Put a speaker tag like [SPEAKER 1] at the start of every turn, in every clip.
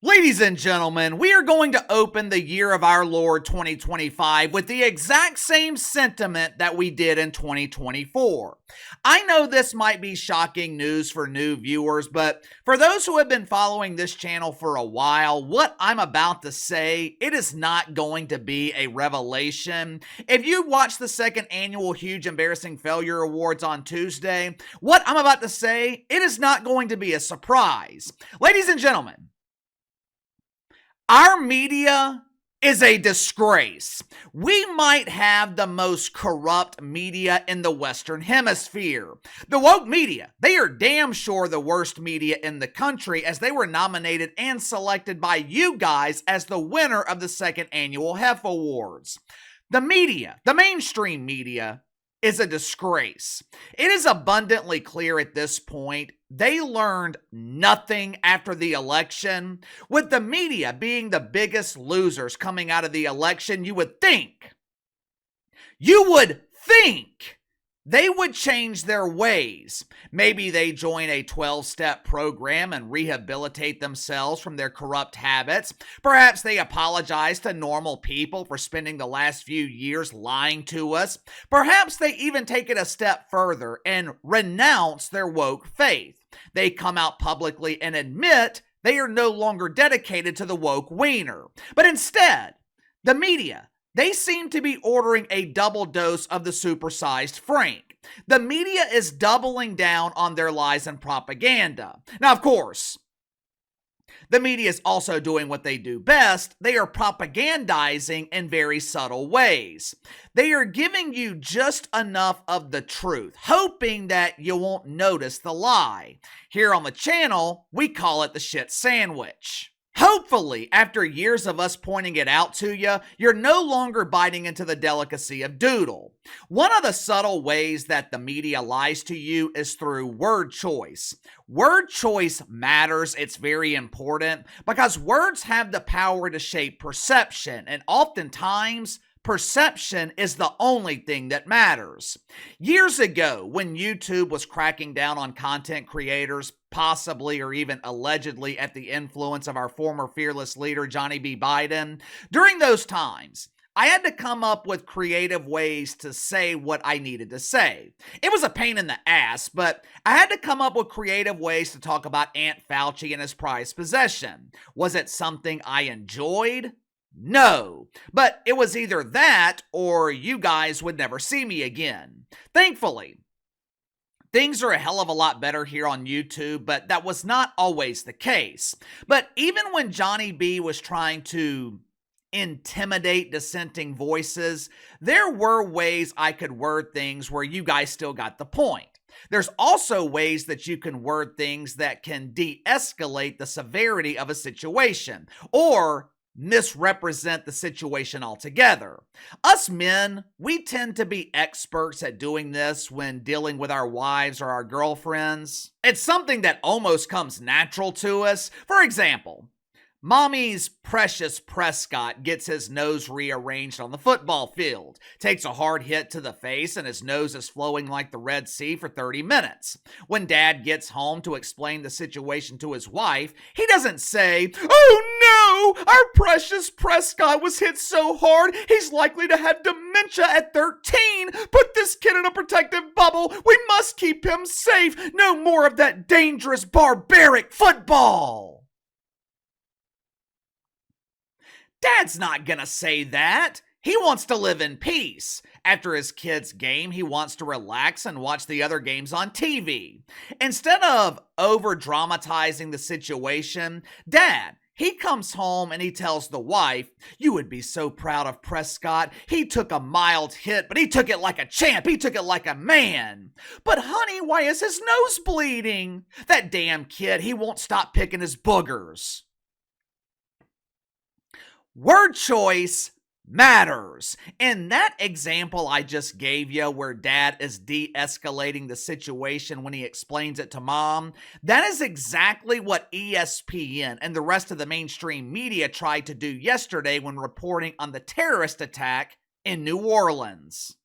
[SPEAKER 1] Ladies and gentlemen, we are going to open the year of our Lord 2025 with the exact same sentiment that we did in 2024. I know this might be shocking news for new viewers, but for those who have been following this channel for a while, what I'm about to say, it is not going to be a revelation. If you watched the second annual Huge Embarrassing Failure Awards on Tuesday, what I'm about to say, it is not going to be a surprise. Ladies and gentlemen, our media is a disgrace. We might have the most corrupt media in the Western Hemisphere. The woke media, they are damn sure the worst media in the country, as they were nominated and selected by you guys as the winner of the second annual HEF Awards. The media, the mainstream media, is a disgrace. It is abundantly clear at this point they learned nothing after the election. With the media being the biggest losers coming out of the election, you would think they would change their ways. Maybe they join a 12-step program and rehabilitate themselves from their corrupt habits. Perhaps they apologize to normal people for spending the last few years lying to us. Perhaps they even take it a step further and renounce their woke faith. They come out publicly and admit they are no longer dedicated to the woke wiener. But instead, the media, they seem to be ordering a double dose of the supersized Frank. The media is doubling down on their lies and propaganda. Now, of course, the media is also doing what they do best. They are propagandizing in very subtle ways. They are giving you just enough of the truth, hoping that you won't notice the lie. Here on the channel, we call it the shit sandwich. Hopefully, after years of us pointing it out to you, you're no longer biting into the delicacy of doodle. One of the subtle ways that the media lies to you is through word choice. Word choice matters. It's very important because words have the power to shape perception, and oftentimes, perception is the only thing that matters. Years ago, when YouTube was cracking down on content creators, possibly or even allegedly at the influence of our former fearless leader, Johnny B. Biden, during those times, I had to come up with creative ways to say what I needed to say. It was a pain in the ass, but I had to come up with creative ways to talk about Aunt Fauci and his prized possession. Was it something I enjoyed? No, but it was either that or you guys would never see me again. Thankfully, things are a hell of a lot better here on YouTube, but that was not always the case. But even when Johnny B was trying to intimidate dissenting voices, there were ways I could word things where you guys still got the point. There's also ways that you can word things that can de-escalate the severity of a situation, or misrepresent the situation altogether. Us men, we tend to be experts at doing this when dealing with our wives or our girlfriends. It's something that almost comes natural to us. For example, Mommy's precious Prescott gets his nose rearranged on the football field, takes a hard hit to the face, and his nose is flowing like the Red Sea for 30 minutes. When Dad gets home to explain the situation to his wife, he doesn't say, "Oh no, our precious Prescott was hit so hard, he's likely to have dementia at 13. Put this kid in a protective bubble. We must keep him safe. No more of that dangerous, barbaric football." Dad's not gonna say that. He wants to live in peace. After his kid's game, he wants to relax and watch the other games on TV. Instead of over-dramatizing the situation, Dad, he comes home and he tells the wife, "You would be so proud of Prescott. He took a mild hit, but he took it like a champ. He took it like a man." "But honey, why is his nose bleeding?" "That damn kid, he won't stop picking his boogers." Word choice matters. In that example I just gave you where Dad is de-escalating the situation when he explains it to Mom, that is exactly what ESPN and the rest of the mainstream media tried to do yesterday when reporting on the terrorist attack in New Orleans.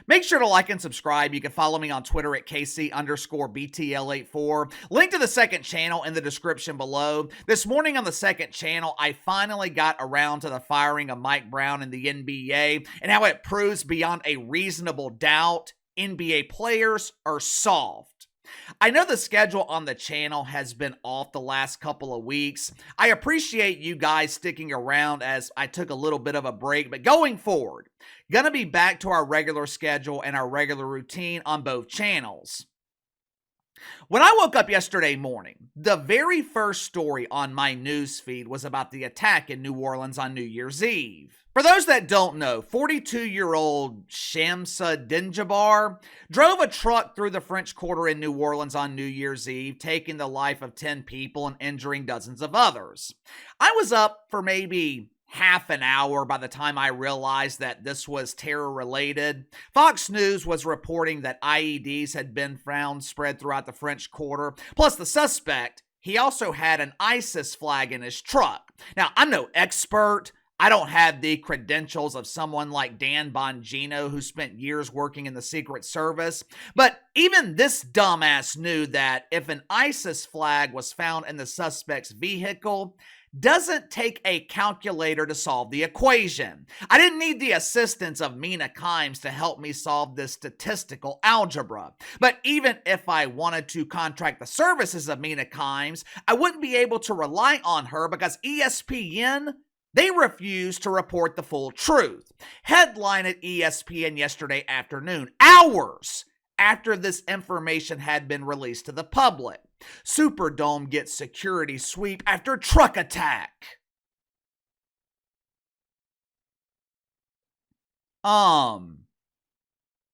[SPEAKER 1] Make sure to like and subscribe. You can follow me on Twitter at KC_BTL84. Link to the second channel in the description below. This morning on the second channel, I finally got around to the firing of Mike Brown in the NBA and how it proves beyond a reasonable doubt NBA players are soft. I know the schedule on the channel has been off the last couple of weeks. I appreciate you guys sticking around as I took a little bit of a break, but going forward, gonna be back to our regular schedule and our regular routine on both channels. When I woke up yesterday morning, the very first story on my news feed was about the attack in New Orleans on New Year's Eve. For those that don't know, 42-year-old Shamsa Dinjabar drove a truck through the French Quarter in New Orleans on New Year's Eve, taking the life of 10 people and injuring dozens of others. I was up for maybe half an hour by the time I realized that this was terror-related. Fox News was reporting that IEDs had been found spread throughout the French Quarter, plus the suspect, he also had an ISIS flag in his truck. Now, I'm no expert. I don't have the credentials of someone like Dan Bongino, who spent years working in the Secret Service, but even this dumbass knew that if an ISIS flag was found in the suspect's vehicle, doesn't take a calculator to solve the equation. I didn't need the assistance of Mina Kimes to help me solve this statistical algebra. But even if I wanted to contract the services of Mina Kimes, I wouldn't be able to rely on her because ESPN, they refused to report the full truth. Headline at ESPN yesterday afternoon, hours after this information had been released to the public. Superdome gets security sweep after truck attack.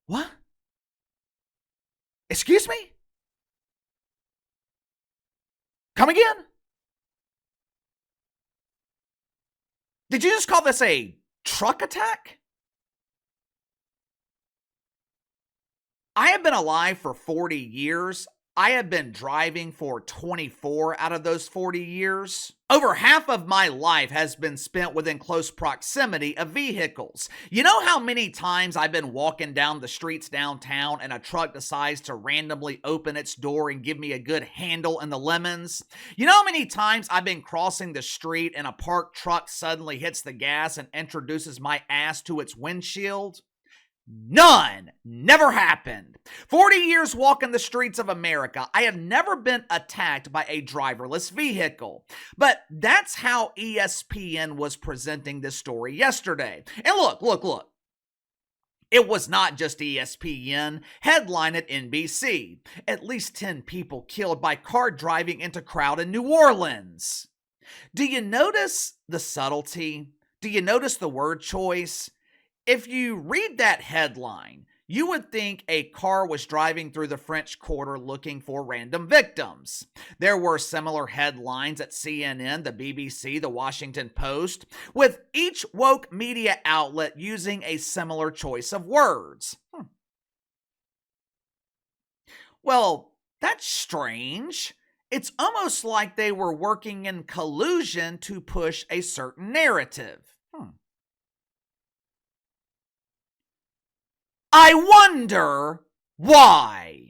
[SPEAKER 1] What? Excuse me? Come again? Did you just call this a truck attack? I have been alive for 40 years. I have been driving for 24 out of those 40 years. Over half of my life has been spent within close proximity of vehicles. You know how many times I've been walking down the streets downtown and a truck decides to randomly open its door and give me a good handle in the lemons? You know how many times I've been crossing the street and a parked truck suddenly hits the gas and introduces my ass to its windshield? None. Never happened. 40 years walking the streets of America, I have never been attacked by a driverless vehicle. But that's how ESPN was presenting this story yesterday. And look. It was not just ESPN. Headline at NBC. At least 10 people killed by car driving into crowd in New Orleans. Do you notice the subtlety? Do you notice the word choice? If you read that headline, you would think a car was driving through the French Quarter looking for random victims. There were similar headlines at CNN, the BBC, the Washington Post, with each woke media outlet using a similar choice of words. Well, that's strange. It's almost like they were working in collusion to push a certain narrative. I wonder why.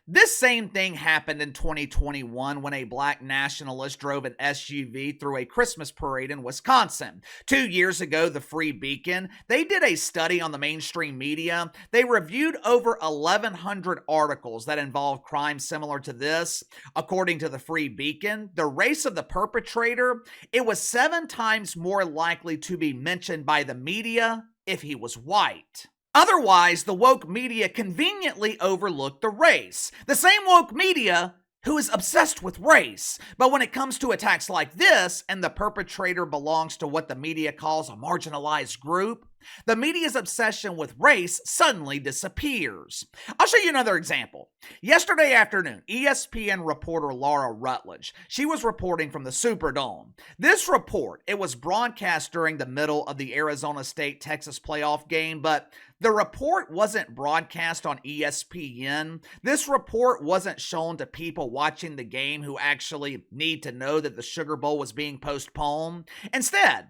[SPEAKER 1] This same thing happened in 2021 when a black nationalist drove an SUV through a Christmas parade in Wisconsin. 2 years ago, the Free Beacon, they did a study on the mainstream media. They reviewed over 1,100 articles that involved crimes similar to this. According to the Free Beacon, the race of the perpetrator, it was 7 times more likely to be mentioned by the media if he was white. Otherwise, the woke media conveniently overlooked the race. The same woke media who is obsessed with race. But when it comes to attacks like this, and the perpetrator belongs to what the media calls a marginalized group, the media's obsession with race suddenly disappears. I'll show you another example. Yesterday afternoon, ESPN reporter Laura Rutledge, she was reporting from the Superdome. This report, it was broadcast during the middle of the Arizona State-Texas playoff game, but the report wasn't broadcast on ESPN. This report wasn't shown to people watching the game who actually need to know that the Sugar Bowl was being postponed. Instead,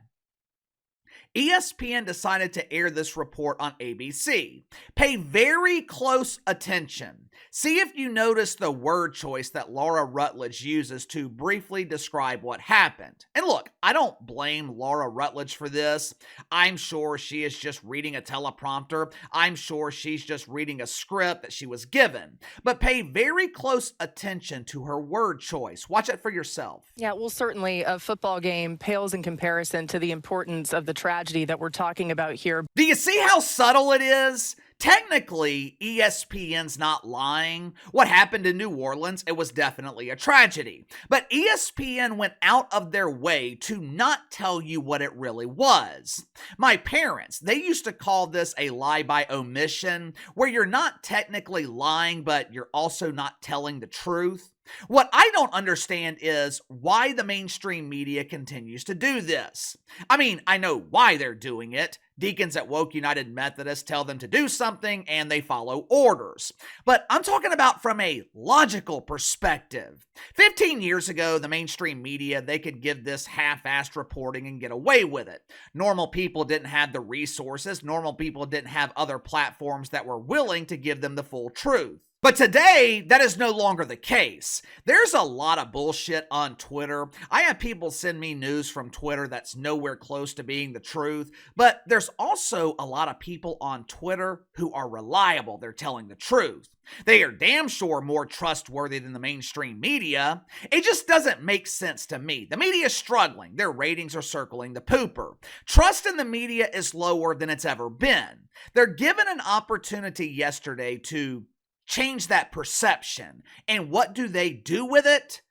[SPEAKER 1] ESPN decided to air this report on ABC. Pay very close attention. See if you notice the word choice that Laura Rutledge uses to briefly describe what happened. And look, I don't blame Laura Rutledge for this. I'm sure she is just reading a teleprompter. I'm sure she's just reading a script that she was given. But pay very close attention to her word choice. Watch it for yourself.
[SPEAKER 2] Yeah, well, certainly a football game pales in comparison to the importance of the tragedy that we're talking about here.
[SPEAKER 1] Do you see how subtle it is? Technically, ESPN's not lying. What happened in New Orleans, it was definitely a tragedy. But ESPN went out of their way to not tell you what it really was. My parents, they used to call this a lie by omission, where you're not technically lying, but you're also not telling the truth. What I don't understand is why the mainstream media continues to do this. I mean, I know why they're doing it. Deacons at Woke United Methodist tell them to do something and they follow orders. But I'm talking about from a logical perspective. 15 years ago, the mainstream media, they could give this half-assed reporting and get away with it. Normal people didn't have the resources. Normal people didn't have other platforms that were willing to give them the full truth. But today, that is no longer the case. There's a lot of bullshit on Twitter. I have people send me news from Twitter that's nowhere close to being the truth, but there's also a lot of people on Twitter who are reliable. They're telling the truth. They are damn sure more trustworthy than the mainstream media. It just doesn't make sense to me. The media is struggling. Their ratings are circling the pooper. Trust in the media is lower than it's ever been. They're given an opportunity yesterday to change that perception. And what do they do with it?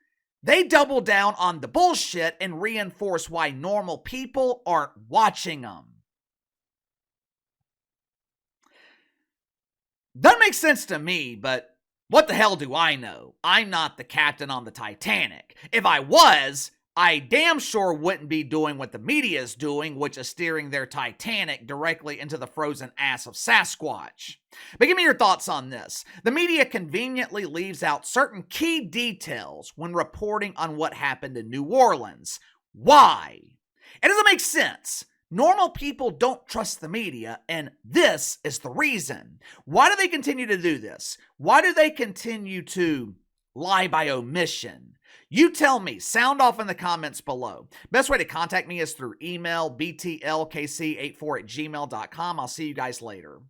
[SPEAKER 1] They double down on the bullshit and reinforce why normal people aren't watching them. Doesn't make sense to me, but what the hell do I know? I'm not the captain on the Titanic. If I was, I damn sure wouldn't be doing what the media is doing, which is steering their Titanic directly into the frozen ass of Sasquatch. But give me your thoughts on this. The media conveniently leaves out certain key details when reporting on what happened in New Orleans. Why? It doesn't make sense. Normal people don't trust the media, and this is the reason. Why do they continue to do this? Why do they continue to lie by omission? You tell me. Sound off in the comments below. Best way to contact me is through email, btlkc84@gmail.com. I'll see you guys later.